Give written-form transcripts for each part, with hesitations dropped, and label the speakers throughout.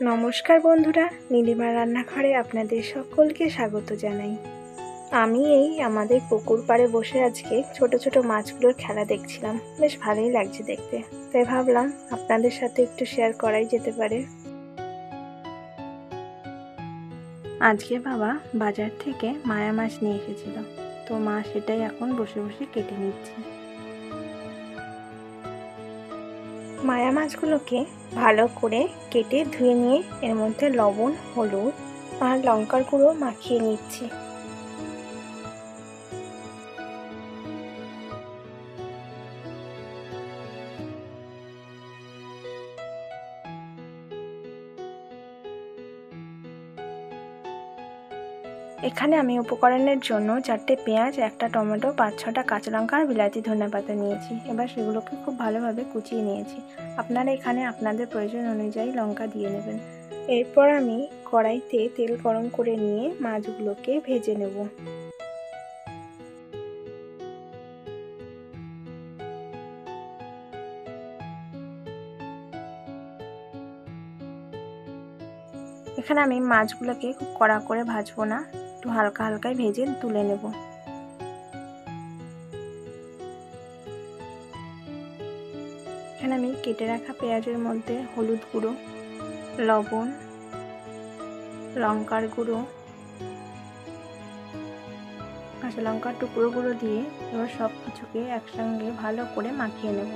Speaker 1: নমস্কার বন্ধুরা, নীলিমার রান্নাঘরে আপনাদের সকলকে স্বাগত জানাই। আমি আমাদের পুকুর পাড়ে বসে আজকে ছোট ছোট মাছগুলোর খেলা দেখছিলাম। বেশ ভালোই লাগছে দেখতে, তাই ভাবলাম আপনাদের সাথে একটু শেয়ার করাই যেতে পারে। আজকে বাবা বাজার থেকে মায়া মাছ নিয়ে এসেছিল, তো মা সেটাই এখন বসে বসে কেটে নিচ্ছে। মায়া মাছগুলোকে ভালো করে কেটে ধুয়ে নিয়ে এর মধ্যে লবণ, হলুদ আর লঙ্কার গুঁড়ো মাখিয়ে নিচ্ছি। এখানে আমি উপকরণের জন্য 4টে পেঁয়াজ, একটা টমেটো, 5-6টা কাঁচা লঙ্কা আর বিলাতি ধনেপাতা নিয়েছি। এবার সেগুলোকে খুব ভালোভাবে কুচিয়ে নিয়েছি। আপনারা এখানে আপনাদের প্রয়োজন অনুযায়ী লঙ্কা দিয়ে নেবেন। এরপর আমি কড়াইতে তেল গরম করে নিয়ে মাছগুলোকে ভেজে নেব। এখানে আমি মাছগুলোকে খুব কড়া করে ভাজবো না, একটু হালকা হালকায় ভেজে তুলে নেব। এখানে আমি কেটে রাখা পেঁয়াজের মধ্যে হলুদ গুঁড়ো, লবণ, লঙ্কার গুঁড়ো, কাঁচা লঙ্কার টুকরোগুলো দিয়ে এবার সব কিছুকে একসঙ্গে ভালো করে মাখিয়ে নেব।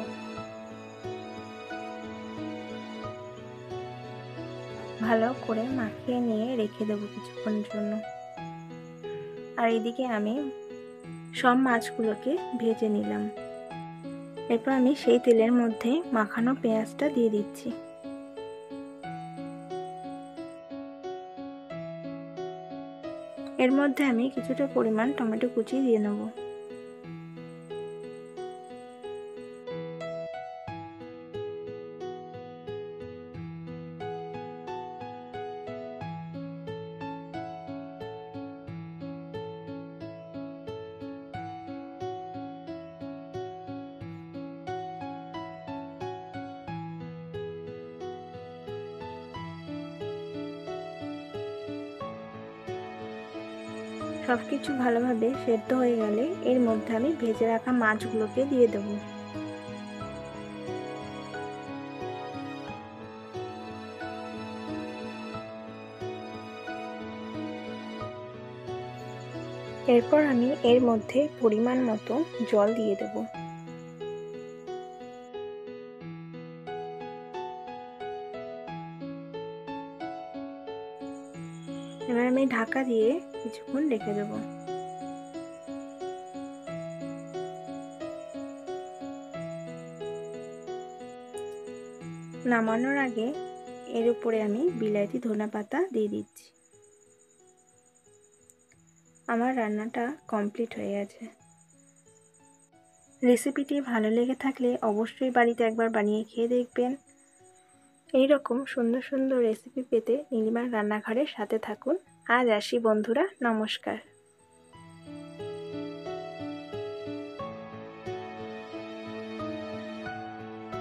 Speaker 1: ভালো করে মাখিয়ে নিয়ে রেখে দেবো কিছুক্ষণের জন্য। আর এদিকে আমি সব মাছগুলোকে ভেজে নিলাম। এরপর আমি সেই তেলের মধ্যে মাখানো পেঁয়াজটা দিয়ে দিচ্ছি। এর মধ্যে আমি কিছুটা পরিমাণ টমেটো কুচি দিয়ে নেব। সবকিছু ভালোভাবে সেদ্ধ হয়ে গেলে এর মধ্যে আমি ভেজে রাখা মাছগুলোকে দিয়ে দেব। এরপর আমি এর মধ্যে পরিমাণ মতো জল দিয়ে দেব। এবার আমি ঢাকা দিয়ে কিছুক্ষণ রেখে দেব। নামানোর আগে এর উপরে আমি বিলাতি ধনেপাতা দিয়ে দিচ্ছি। আমার রান্নাটা কমপ্লিট হয়ে গেছে। রেসিপিটি ভালো লেগে থাকলে অবশ্যই বাড়িতে একবার বানিয়ে খেয়ে দেখবেন। এই রকম সুন্দর সুন্দর রেসিপি পেতে নীলিমার রান্নাঘরের সাথে থাকুন। আজ আসি বন্ধুরা, নমস্কার।